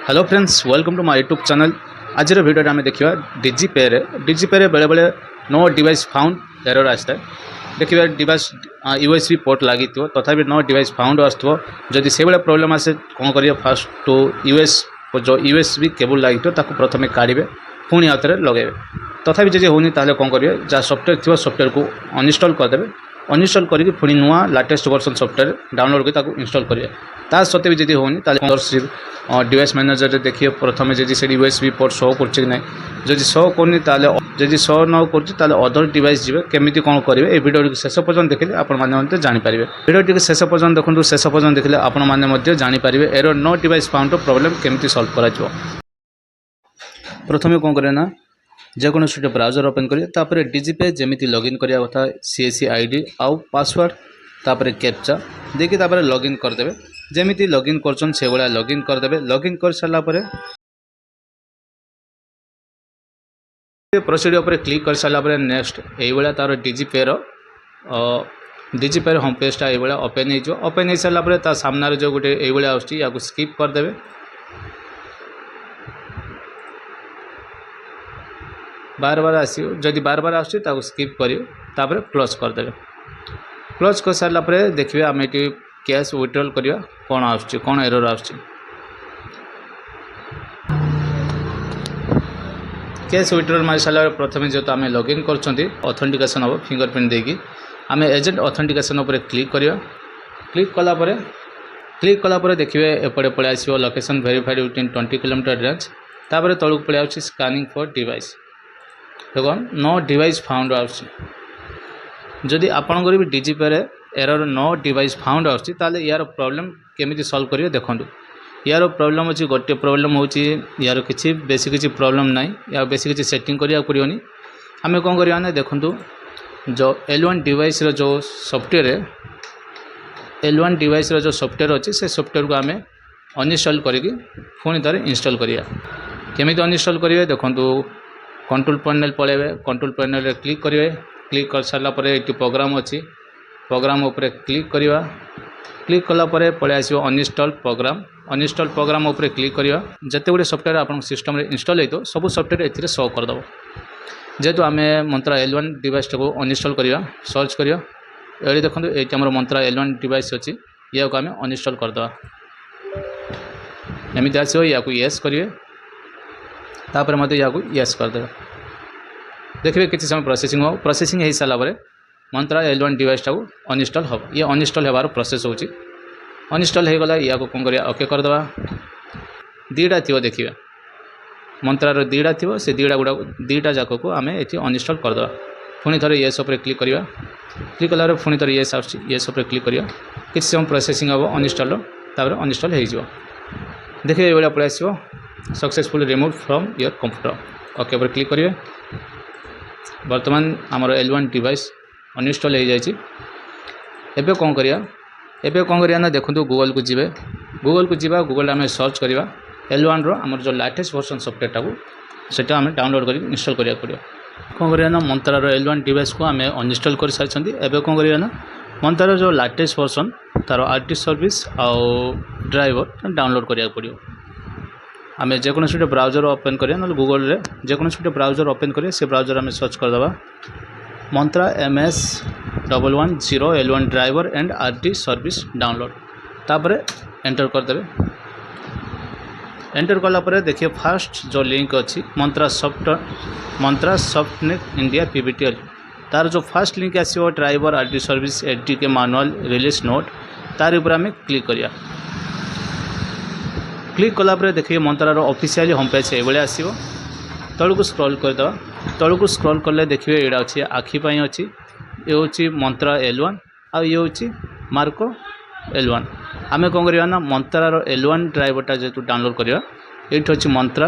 Hello friends, welcome to my YouTube channel. आज video आम देखा डिजिपे बेले बेले नो डिवाइस फाउंड एरर आसता है। देखिए डिवाइस यूएसबी पोर्ट लगी तथा नो डिवाइस फाउंड आसो। जदि से भाया प्रोब्लेम आसे कौन करिए, फास्ट तो जो यूएसबी केबल लगी प्रथम काढ़े पुणी आउ थे लगे। तथा जब होनी ताले कौन करिए, जहाँ सॉफ्टवेयर थी सॉफ्टवेयर को अनइंस्टॉल करदे। अनइंस्टॉल करके पुणी नुआ लेटेस्ट वर्जन सॉफ्टवेयर डाउनलोड कर इंस्टॉल करिए। ता सत्वे भी जब होनी डिवाइस मैनेजर देखिए प्रथम जब से यूएसबी पोर्ट शो कर ना, जब शो करनी जब शो न कर अदर डिवाइस जी केमी कौन करेंगे। ये वीडियो शेष पर्यटन देखिए आपने जानीपारे। वीडियो शेष पर्यटन देखो, शेष पर्यटन देखिए आपने जानीपारे error no device found problem केमी सॉल्व कर। प्रथम कौन करें ना, जेको ब्राउजर ओपन करें, डिजिपे जमी लॉगिन करवा कथा सीएससी आईडी आउ पासवर्ड तापर कैप्चा देखिए लॉगिन करदे। जमी लॉगिन कर से भाया लॉगिन करदे। लॉगिन कर सारा प्रोसीडियर पर क्लिक कर सारा नेक्स्ट ये तार डिजिपेर होम पेजटा ये ओपन हो ओपन हो सारा सामने जो गोटे ये आसको स्किप करदे। बार बार आस जदि बार बार आसको स्किप कर क्लोज करदे। क्लोज कर सारा देखिए आम ये कैश विड्रॉल करवा कौन कौन एरर आस। कैश विड्रॉल मारी सारा प्रथम जेहतु आम लॉगिन कर ऑथेंटिकेशन हम फिंगरप्रिंट देकी आम एजेंट ऑथेंटिकेशन उपर क्लिक करवा। क्लिक कलापर देखिए एपटे पड़े आसो location verified within 20 kilometre range. तापर तलक पड़े आस स्कानिंग फॉर डिवाइस। देखो नो डिवाइस फाउंड आस। जदि आपंकर भी DigiPay error no device found आस यार प्रॉब्लम केमी सॉल्व करेंगे। देखो यार प्रॉब्लम अच्छी गोटे प्रॉब्लम हो यार किसी बेसी किसी प्रॉब्लम ना, या बेसी किसी सेटिंग करिया पड़ोनी। आम कौन करवा ना, देखो जो L1 डिवाइस जो सॉफ्टवेयर L1 डिवाइस जो सॉफ्टवेयर अच्छी से सॉफ्टवेयर को आम अनइंस्टॉल करके पुणी थे इंस्टॉल करिया। केमिति अनइंस्टॉल करेंगे, देखो कंट्रोल पैनल पड़े। कंट्रोल पैनल रे क्लिक करेंगे। क्लिक कर सारा ये प्रोग्राम अच्छी प्रोग्राम उपर क्लिक करवा। क्लिक कलापर पड़े आसो अनइंस्टॉल प्रोग्राम। अनइंस्टॉल प्रोग्राम उपर क्लिक करवा। जिते गुड़े सॉफ्टवेयर आप सिस्टम रे इंस्टॉल हो सब सॉफ्टवेयर ए शो करदेव। जेहेतु आम मंत्रा L1 डिवाइस को अनइंस्टॉल करवा सर्च करवा। ये देखो ये आम मंत्रा L1 डिवाइस अच्छी या आम अनइंस्टॉल करदे। एमती आसो या येस करेंगे। तापर मत या येस करदे। देखिए किसी समय प्रोसेसिंग हो सारापर मंत्रा L1 डिवाइसटा को अनइंस्टॉल हम। ये अनइंस्टॉल होबार प्रोसेस हो अनइंस्टॉल हो गला या कौन कर ओके करदे। दीटा थी देखिए मंत्रार दीटा थी से दीटा जाक को आम ये अनइंस्टॉल करदे। पुणी थे येस उपर क्लिक करवा। क्लिक कला पुणी थे येस येस उपर क्लिक करवा। किसी समय प्रोसेसिंग हम अनइंस्टॉल तापर अनइंस्टॉल हो। देखिए ये भाया पड़े आसो successful remove from your computer. Okay पर क्लिक करेंगे। बर्तमान आमर L1 डिवाइस अनइंस्टॉल हो जाए। एबे कौन करिया ना, देखो गूगल को जीवे। गूगल आम सर्च करवा L1 आमर जो लेटेस्ट वर्जन सॉफ्टवेयर को सेटा आम डाउनलोड कर इंस्टॉल करिया पड़ो। कौन करिया ना, मंत्रार L1 डिवाइस को आम अनइंस्टॉल कर सारी। एबे कौन करिया ना, मंत्रार जो लेटेस्ट वर्जन तार आरटी सर्विस आउ ड्राइवर डाउनलोड करिया पड़ो। आम जेको ब्राउजर ओपन करिया ना गूगल रे जेको ब्राउजर ओपन करिया से ब्राउजर आम सर्च करदे मंत्रा MS110 L1 driver and RT service download. तापर एंटर करदे। एंटर कलापर देखिए फास्ट जो लिंक अच्छी मंत्रा सॉफ्टनेट इंडिया PBTL तार जो फास्ट लिंक आसो driver RT service एडीके manual release note तार ऊपर आम क्लिक करिया। क्लिक कलापर देखिए मंत्रार ऑफिशियल होम पेज ये आसो। तल को स्क्रॉल करदे। तल को स्क्रॉल कले देखिए ये अच्छी आखिपाई अच्छी ये हूँ मंत्रा L1 आ ये हूँ मार्को L1। आम कौन करवा ना, मंत्रार L1 ड्राइवरटा जेहतु डाउनलोड करवा ये हूँ मंत्रा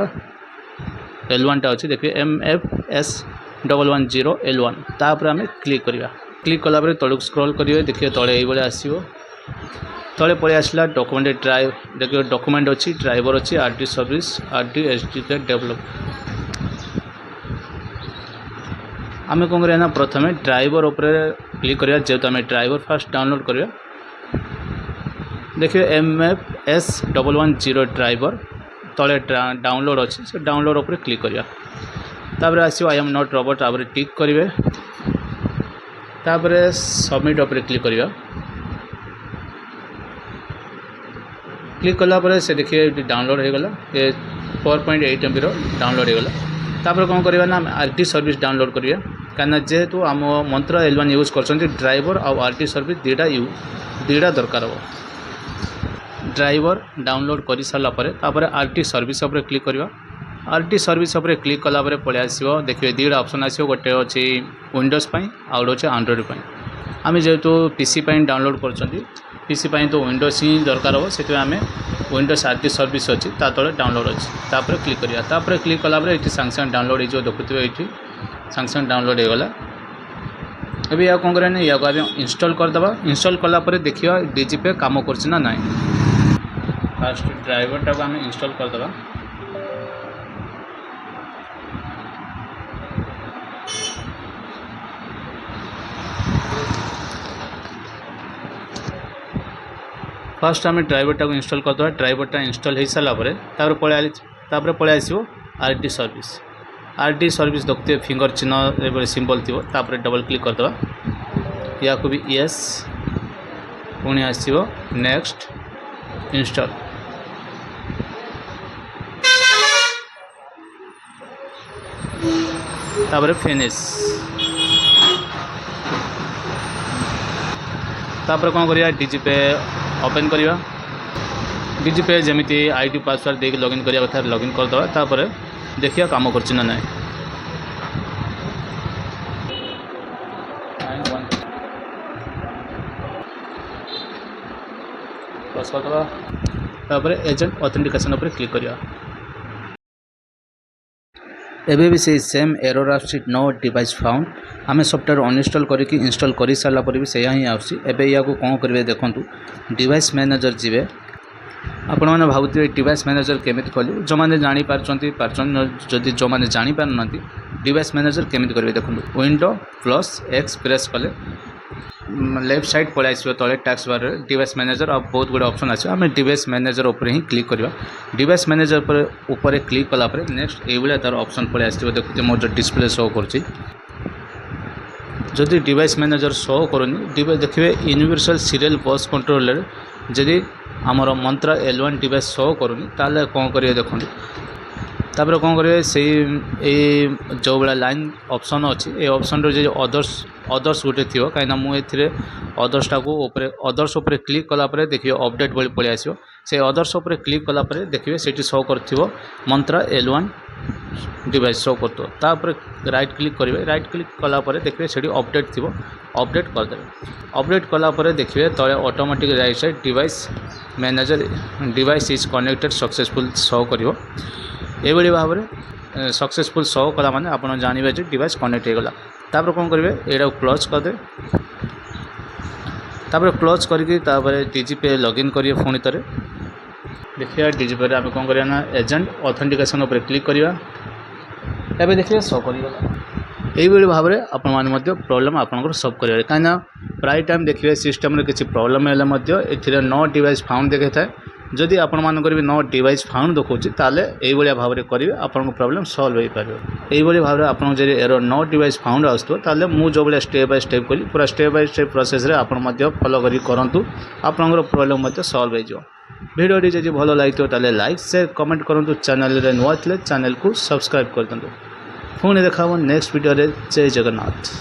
L1 टा अच्छी देखिए MFS110 L1 तापर आम क्लिक करवा। क्लिक कलापर तल को स्क्रॉल करेंगे। देखिए तले ये आसो तले पड़े आसला डॉक्यूमेंट ड्राइव। देखिए डॉक्यूमेंट अच्छी ड्राइवर अच्छी RT service RT SDK develop. आम कौन करना प्रथम ड्राइवर उपर क्लिक करवा। जेहेतु आम ड्राइवर फास्ट डाउनलोड करवा देखिए MFS110 ड्राइवर तले डाउनलोड अच्छी से डाउनलोड उपर क्लिक करिया तापर आसो आई एम नॉट रोबोट तापर टिक करेंगे तापर सबमिट उपर क्लिक करिया क्लिक कलापर से देखिए डाउनलोड हो गला ये 4.8 MB डाउनलोड हो गला तापर कौन करवा ना आरटी सर्विस डाउनलोड करिया कहीं जेहेतु आम मंत्र L1 यूज कर ड्राइवर आउ आरटी सर्विस दुईटा दरकार हो ड्राइवर डाउनलोड कर सारापर आरटी सर्विस उपर क्लिक करवा आरटी सर्विस उपर क्लिक कलापर पलि आसो देखिए दुईटा ऑप्शन आसो गोटे अच्छी विंडोज आउ गोटे एंड्रॉइड आम जेहेतु पीसी डाउनलोड कर पीसी तो विंडोज ही दरकार हो से आम विंडोज आरटी सर्विस अच्छी तले डाउनलोड अच्छी तापर क्लिक करिया तापर क्लिक कलापर ये सांगे सांगे डाउनलोड हो देखुए ये सांगे सांगे डाउनलोड हो गला अभी या कौन करें या इंस्टॉल करदे इंस्टॉल कलापर देखिए डिजिपे काम करना ना फास्ट ड्राइवर टाक आम इंस्टॉल करदे फास्ट आम ड्राइवर टाक इंस्टॉल करदे ड्राइवर इंस्टॉल हो सारापर पलि आसो आरटी सर्विस देखते फिंगर चिन्ह सिंबल थी तापर डबल क्लिक करदे या को भी यस पुणी आसो नेक्स्ट इंस्टॉल तापर फिनिश तापर कौन करिया डिजिपे ओपन करिया डिजिपे जमीती आईडी पासवर्ड देके लॉगिन करिया कथा लॉगिन करदे तापर देखिया काम करछि ना नहीं प्लस करदे तापर एजेंट ऑथेंटिकेशन पर क्लिक करिया एबे भी से सेम एरर आसी नो डिवाइस फाउंड आम सॉफ्टवेयर अनइंस्टॉल करके इंस्टॉल कर सारा पर भी सैया ही आसी एबे या को कौन करेंगे देखूँ डिवाइस मैनेजर जी आपण मैंने भावुवे डिवाइस मैनेजर केमी खोल जो मैंने जापार जदि जो मैंने जापार ना डिवाइस मैनेजर केमी करेंगे देखो विंडो प्लस एक्स प्रेस कले लेफ्ट साइड पलि आसो तले टैक्स बार डिवाइस मैनेजर और बहुत गुड ऑप्शन आसो आम डिवाइस मैनेजर उपर ही क्लिक करवा डिवाइस मैनेजर उपर क्लिक कलापर नेक्स्ट ये तार ऑप्शन पलि आसो देखते मोर जो डिस्प्ले शो कर जदि डिवाइस मैनेजर शो करूनी देखिए यूनिवर्सल सीरियल बस कंट्रोलर जदि आमर मंत्र L1 डिवाइस शो करूनी ताले कौन करिए देखो तापर कौन करेंगे से जो भाया लाइन ऑप्शन अच्छी ये ऑप्शन जो अदर्स गोटे थी कहीं मुझे अदर्स टाक अदर्स उपर क्लिक कलापर देखिए अपडेट बोली पलि आसो से अदर्स उपर क्लिक कलापर देखिए से शो कर मंत्र L1 डिवाइस शो कर राइट क्लिक करेंगे राइट क्लिक कलापर देखिए से अपडेट थी अपडेट करदे अपडेट कलापर देखिए तले automatic right side device manager device is connected successful show कर ये भाव में सक्सेसफुल शो कला माने आपन जानिबे जे डिवाइस कनेक्ट हो गला तापर कौन करेंगे एटा क्लोज कर दे तापर क्लोज करके तापर डिजिपे लॉगिन करिए पुणी थे देखिए डिजिपे आम कौन करिया ना एजेंट ऑथेंटिकेशन उपर क्लिक करिया एबे देखिए शो करिगला यही भाव में आपण प्रोब्लेम आपंकर सल्व करेंगे कहीं प्राय टाइम देखिए सिस्टम रे किसी प्रोब्लेम हेल्ले नो डिवाइस फाउंड देखे था जदि आपण मानकर भी नो डिवाइस फाउंड देखा ताले यही भाव में करेंगे आपन प्रोब्लेम सल्व हो पार यही भाव में आपन जब एरर नो डिवाइस फाउंड आसो ताले जो भाया स्टेप बाय स्टेप कली पूरा स्टेप बाय स्टेप प्रोसेस रे आपण फॉलो करी करूँ आपंकर प्रोब्लेम सल्व हो भिडियो जब भल लगी ताले लाइक शेयर कमेंट करूँ चैनल रे नुआ थे चैनल को सब्सक्राइब कर दिंतु पुणी देखा नेक्स्ट वीडियो रे जय जगन्नाथ।